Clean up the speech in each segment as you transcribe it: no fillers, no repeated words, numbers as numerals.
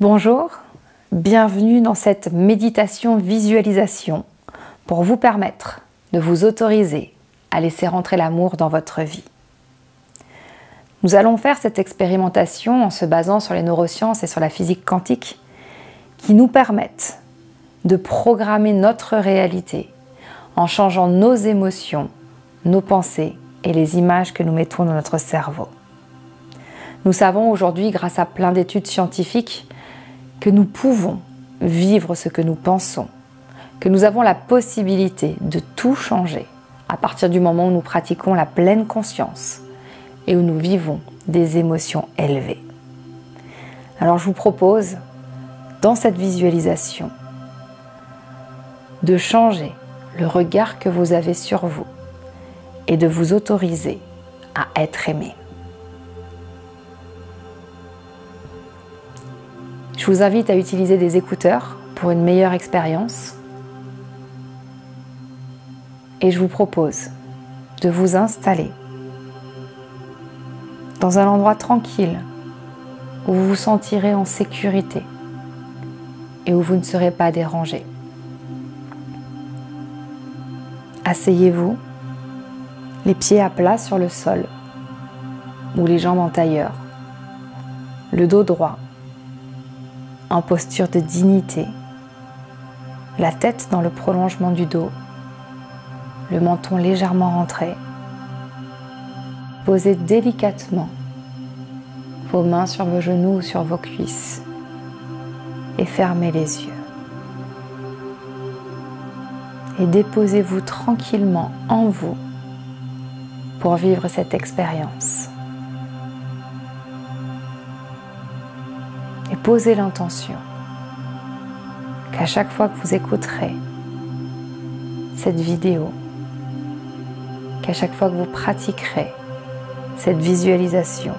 Bonjour, bienvenue dans cette méditation visualisation pour vous permettre de vous autoriser à laisser rentrer l'amour dans votre vie. Nous allons faire cette expérimentation en se basant sur les neurosciences et sur la physique quantique qui nous permettent de programmer notre réalité en changeant nos émotions, nos pensées et les images que nous mettons dans notre cerveau. Nous savons aujourd'hui, grâce à plein d'études scientifiques, que nous pouvons vivre ce que nous pensons, que nous avons la possibilité de tout changer à partir du moment où nous pratiquons la pleine conscience et où nous vivons des émotions élevées. Alors je vous propose, dans cette visualisation, de changer le regard que vous avez sur vous et de vous autoriser à être aimé. Je vous invite à utiliser des écouteurs pour une meilleure expérience. Et je vous propose de vous installer dans un endroit tranquille où vous vous sentirez en sécurité et où vous ne serez pas dérangé. Asseyez-vous, les pieds à plat sur le sol ou les jambes en tailleur, le dos droit, en posture de dignité, la tête dans le prolongement du dos, le menton légèrement rentré. Posez délicatement vos mains sur vos genoux ou sur vos cuisses et fermez les yeux. Et déposez-vous tranquillement en vous pour vivre cette expérience. Et posez l'intention qu'à chaque fois que vous écouterez cette vidéo, qu'à chaque fois que vous pratiquerez cette visualisation,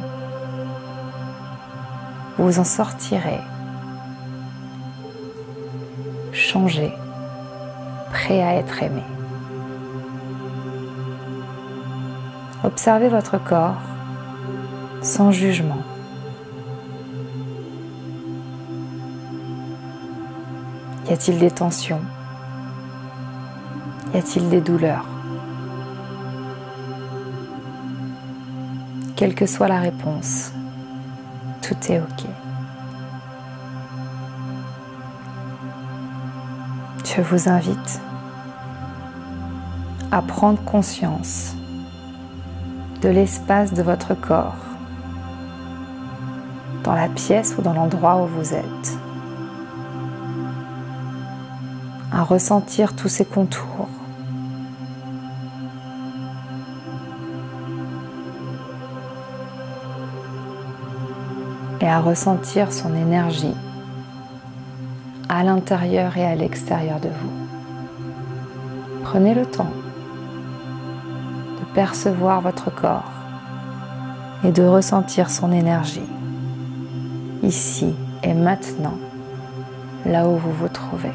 vous en sortirez changé, prêt à être aimé. Observez votre corps sans jugement. Y a-t-il des tensions? Y a-t-il des douleurs? Quelle que soit la réponse, tout est OK. Je vous invite à prendre conscience de l'espace de votre corps, dans la pièce ou dans l'endroit où vous êtes, à ressentir tous ces contours, et à ressentir son énergie à l'intérieur et à l'extérieur de vous. Prenez le temps de percevoir votre corps et de ressentir son énergie, ici et maintenant, là où vous vous trouvez.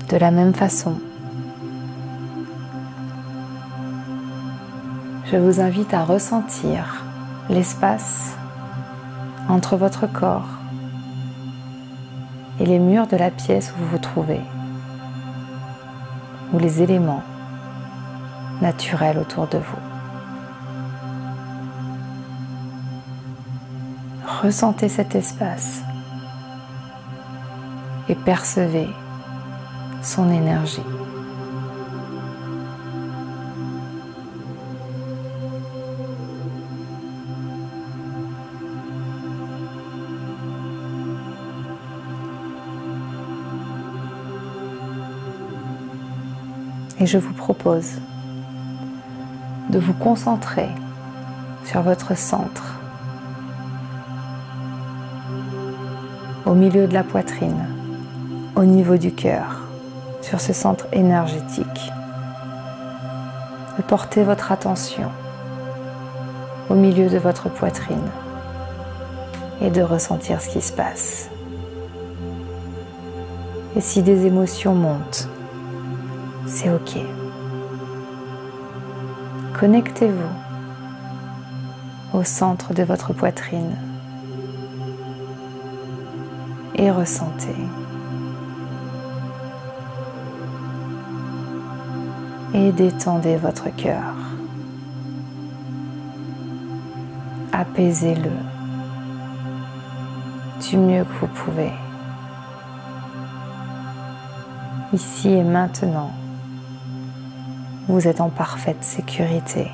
De la même façon, je vous invite à ressentir l'espace entre votre corps et les murs de la pièce où vous vous trouvez, ou les éléments naturels autour de vous. Ressentez cet espace et percevez son énergie. Et je vous propose de vous concentrer sur votre centre, au milieu de la poitrine, au niveau du cœur, sur ce centre énergétique. De porter votre attention au milieu de votre poitrine et de ressentir ce qui se passe. Et si des émotions montent, c'est OK. Connectez-vous au centre de votre poitrine et ressentez. Et détendez votre cœur. Apaisez-le du mieux que vous pouvez. Ici et maintenant, vous êtes en parfaite sécurité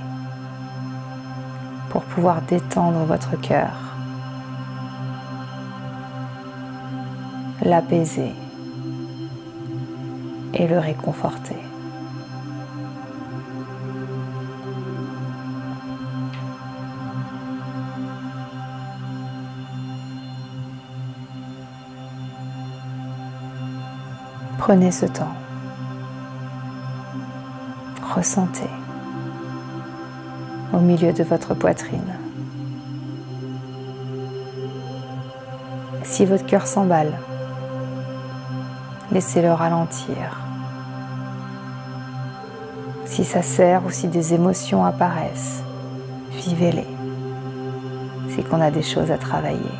pour pouvoir détendre votre cœur, l'apaiser et le réconforter. Prenez ce temps, ressentez au milieu de votre poitrine. Si votre cœur s'emballe, laissez-le ralentir. Si ça serre ou si des émotions apparaissent, vivez-les. C'est qu'on a des choses à travailler.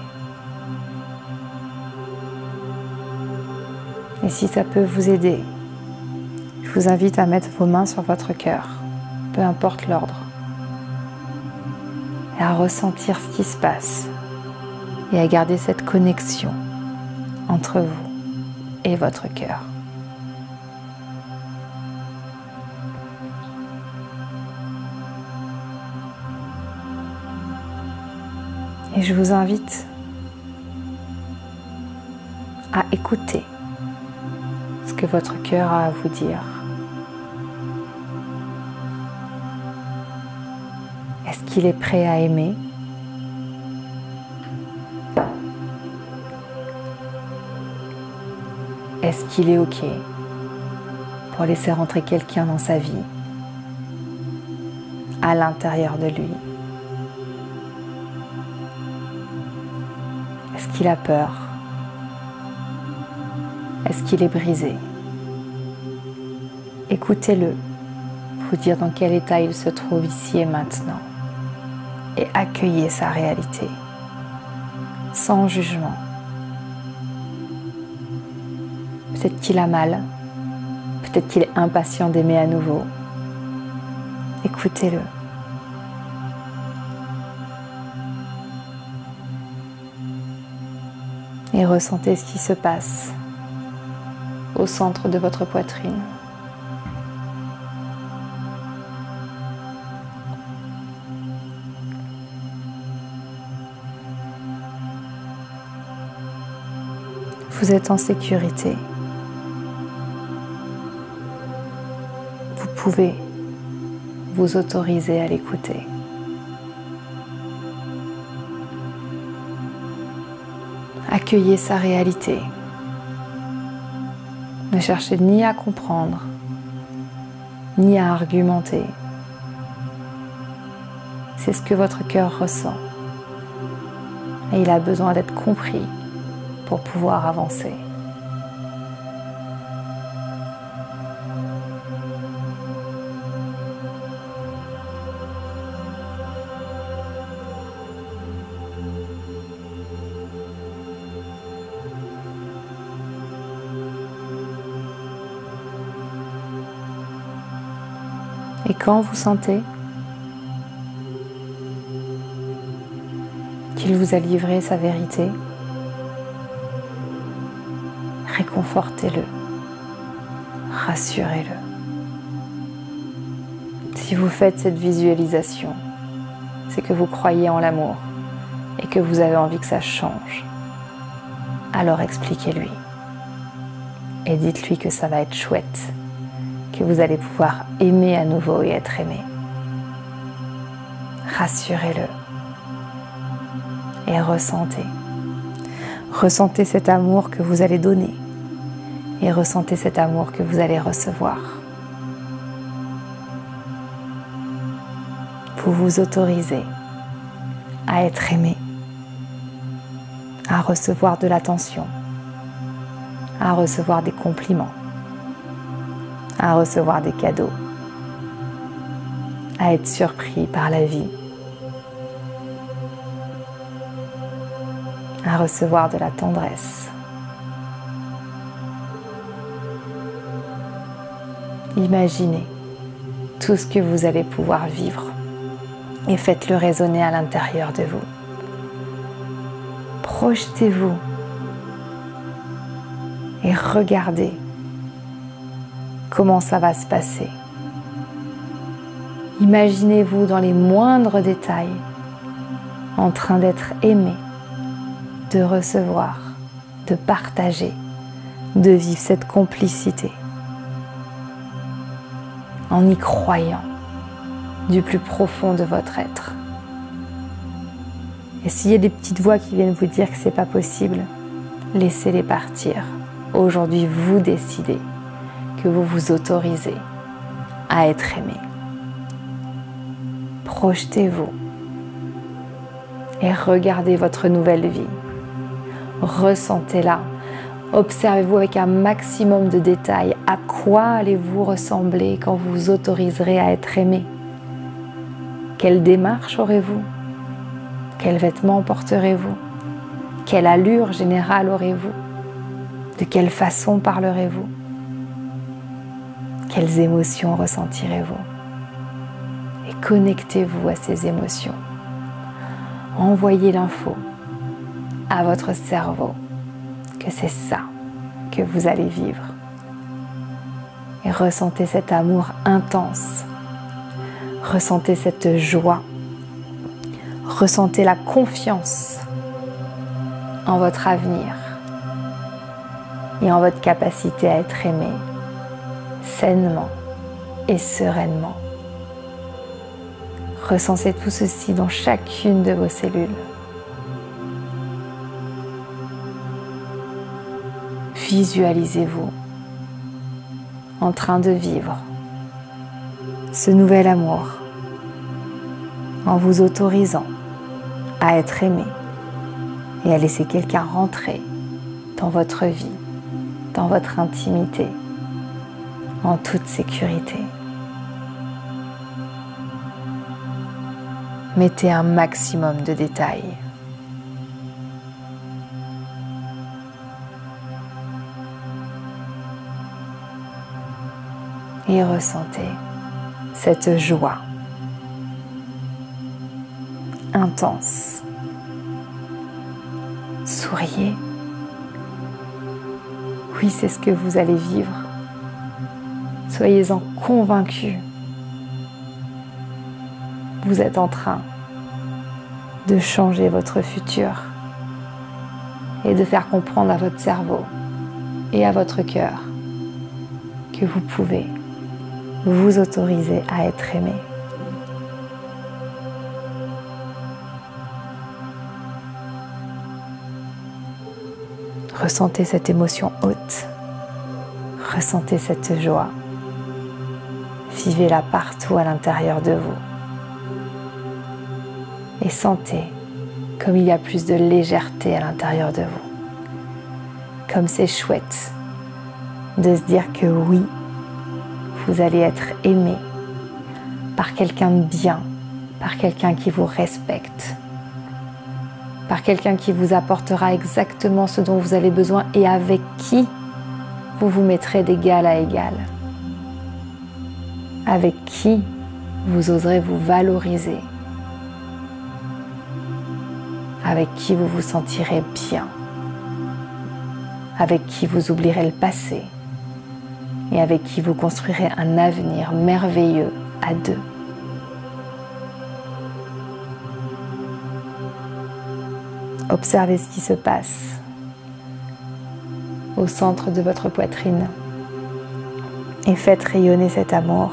Et si ça peut vous aider, je vous invite à mettre vos mains sur votre cœur, peu importe l'ordre, et à ressentir ce qui se passe et à garder cette connexion entre vous et votre cœur. Et je vous invite à écouter ce que votre cœur a à vous dire. Est-ce qu'il est prêt à aimer? Est-ce qu'il est OK pour laisser rentrer quelqu'un dans sa vie, à l'intérieur de lui? Est-ce qu'il a peur? Est-ce qu'il est brisé? Écoutez-le vous dire dans quel état il se trouve ici et maintenant et accueillez sa réalité sans jugement. Peut-être qu'il a mal, peut-être qu'il est impatient d'aimer à nouveau. Écoutez-le. Et ressentez ce qui se passe au centre de votre poitrine. Vous êtes en sécurité. Vous pouvez vous autoriser à l'écouter. Accueillez sa réalité. Ne cherchez ni à comprendre, ni à argumenter. C'est ce que votre cœur ressent. Et il a besoin d'être compris pour pouvoir avancer. Et quand vous sentez qu'il vous a livré sa vérité, réconfortez-le, rassurez-le. Si vous faites cette visualisation, c'est que vous croyez en l'amour et que vous avez envie que ça change. Alors expliquez-lui et dites-lui que ça va être chouette, que vous allez pouvoir aimer à nouveau et être aimé. Rassurez-le et ressentez. Ressentez cet amour que vous allez donner et ressentez cet amour que vous allez recevoir. Vous vous autorisez à être aimé, à recevoir de l'attention, à recevoir des compliments, à recevoir des cadeaux, à être surpris par la vie, à recevoir de la tendresse. Imaginez tout ce que vous allez pouvoir vivre et faites-le résonner à l'intérieur de vous. Projetez-vous et regardez comment ça va se passer. Imaginez-vous dans les moindres détails en train d'être aimé, de recevoir, de partager, de vivre cette complicité en y croyant du plus profond de votre être. Et s'il y a des petites voix qui viennent vous dire que c'est pas possible, laissez-les partir. Aujourd'hui, vous décidez que vous vous autorisez à être aimé. Projetez-vous et regardez votre nouvelle vie. Ressentez-la. Observez-vous avec un maximum de détails. À quoi allez-vous ressembler quand vous vous autoriserez à être aimé? Quelle démarche aurez-vous? Quels vêtements porterez-vous? Quelle allure générale aurez-vous? De quelle façon parlerez-vous? Quelles émotions ressentirez-vous? Et connectez-vous à ces émotions. Envoyez l'info à votre cerveau que c'est ça que vous allez vivre. Et ressentez cet amour intense. Ressentez cette joie. Ressentez la confiance en votre avenir et en votre capacité à être aimé sainement et sereinement. Ressentez tout ceci dans chacune de vos cellules. Visualisez-vous en train de vivre ce nouvel amour en vous autorisant à être aimé et à laisser quelqu'un rentrer dans votre vie, dans votre intimité, en toute sécurité. Mettez un maximum de détails. Et ressentez cette joie intense. Souriez. Oui, c'est ce que vous allez vivre. Soyez-en convaincus. Vous êtes en train de changer votre futur et de faire comprendre à votre cerveau et à votre cœur que vous pouvez vous autoriser à être aimé. Ressentez cette émotion haute, ressentez cette joie, vivez-la partout à l'intérieur de vous et sentez comme il y a plus de légèreté à l'intérieur de vous, comme c'est chouette de se dire que oui, vous allez être aimé par quelqu'un de bien, par quelqu'un qui vous respecte, par quelqu'un qui vous apportera exactement ce dont vous avez besoin et avec qui vous vous mettrez d'égal à égal, avec qui vous oserez vous valoriser, avec qui vous vous sentirez bien, avec qui vous oublierez le passé et avec qui vous construirez un avenir merveilleux à deux. Observez ce qui se passe au centre de votre poitrine et faites rayonner cet amour.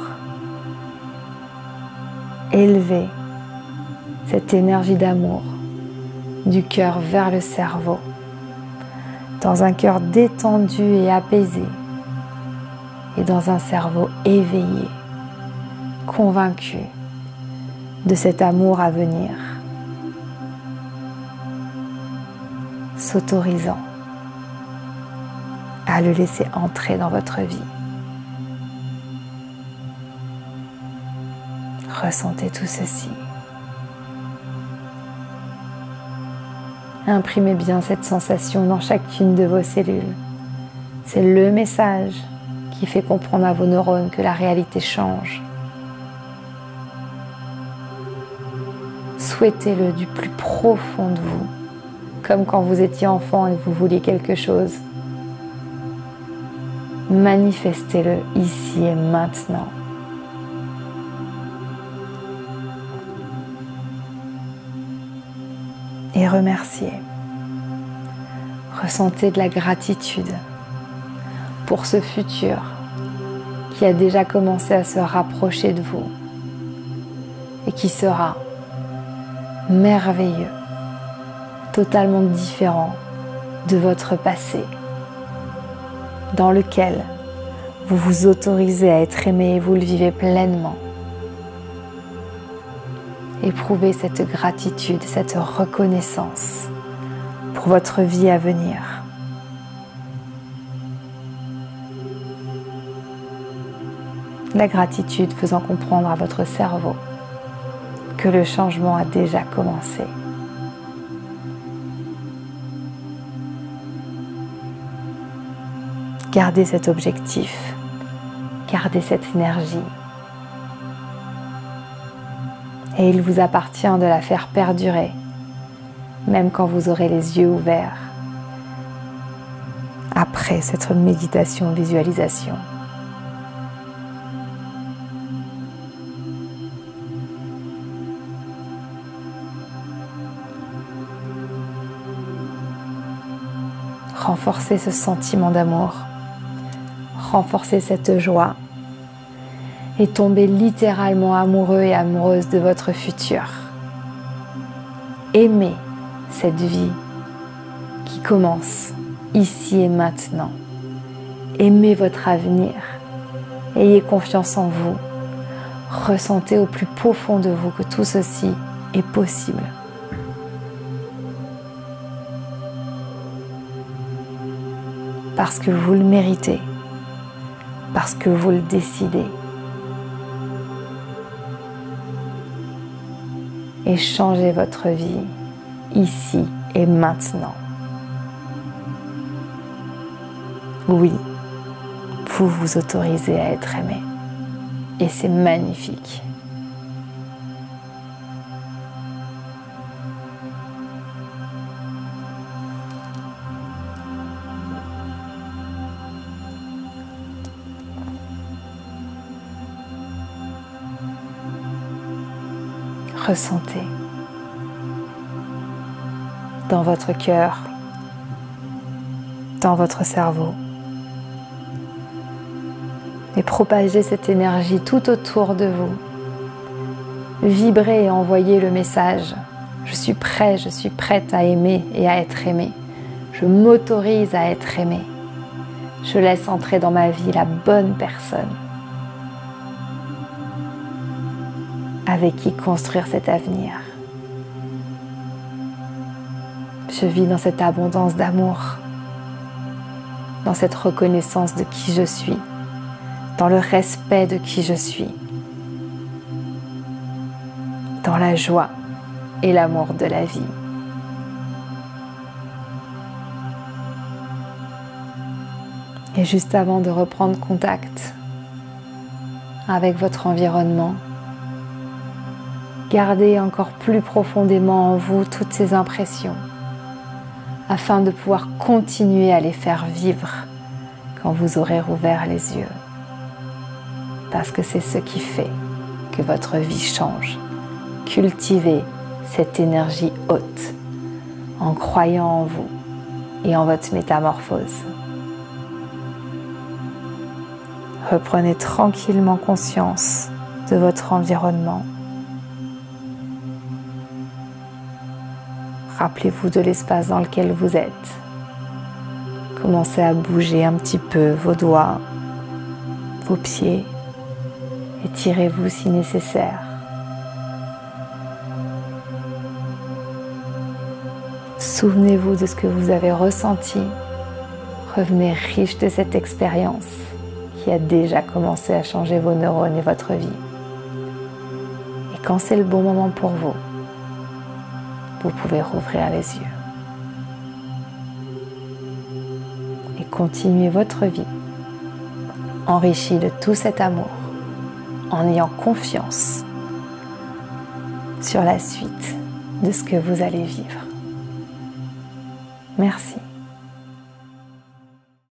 Élevez cette énergie d'amour du cœur vers le cerveau, dans un cœur détendu et apaisé, et dans un cerveau éveillé, convaincu de cet amour à venir, s'autorisant à le laisser entrer dans votre vie. Ressentez tout ceci. Imprimez bien cette sensation dans chacune de vos cellules. C'est le message qui fait comprendre à vos neurones que la réalité change. Souhaitez-le du plus profond de vous, comme quand vous étiez enfant et vous vouliez quelque chose. Manifestez-le ici et maintenant. Et remerciez. Ressentez de la gratitude pour ce futur qui a déjà commencé à se rapprocher de vous et qui sera merveilleux, totalement différent de votre passé, dans lequel vous vous autorisez à être aimé et vous le vivez pleinement. Éprouvez cette gratitude, cette reconnaissance pour votre vie à venir. La gratitude faisant comprendre à votre cerveau que le changement a déjà commencé. Gardez cet objectif, gardez cette énergie. Et il vous appartient de la faire perdurer, même quand vous aurez les yeux ouverts, après cette méditation visualisation. Renforcez ce sentiment d'amour, renforcez cette joie et tombez littéralement amoureux et amoureuse de votre futur. Aimez cette vie qui commence ici et maintenant. Aimez votre avenir, ayez confiance en vous, ressentez au plus profond de vous que tout ceci est possible. Parce que vous le méritez, parce que vous le décidez. Et changez votre vie ici et maintenant. Oui, vous vous autorisez à être aimé. Et c'est magnifique. Ressentez dans votre cœur, dans votre cerveau, et propagez cette énergie tout autour de vous. Vibrez et envoyez le message. Je suis prêt, je suis prête à aimer et à être aimé. Je m'autorise à être aimé. Je laisse entrer dans ma vie la bonne personne avec qui construire cet avenir. Je vis dans cette abondance d'amour, dans cette reconnaissance de qui je suis, dans le respect de qui je suis, dans la joie et l'amour de la vie. Et juste avant de reprendre contact avec votre environnement, gardez encore plus profondément en vous toutes ces impressions afin de pouvoir continuer à les faire vivre quand vous aurez rouvert les yeux. Parce que c'est ce qui fait que votre vie change. Cultivez cette énergie haute en croyant en vous et en votre métamorphose. Reprenez tranquillement conscience de votre environnement. Rappelez-vous de l'espace dans lequel vous êtes. Commencez à bouger un petit peu vos doigts, vos pieds. Étirez-vous si nécessaire. Souvenez-vous de ce que vous avez ressenti. Revenez riche de cette expérience qui a déjà commencé à changer vos neurones et votre vie. quand c'est le bon moment pour vous, vous pouvez rouvrir les yeux et continuer votre vie enrichie de tout cet amour, en ayant confiance sur la suite de ce que vous allez vivre. Merci.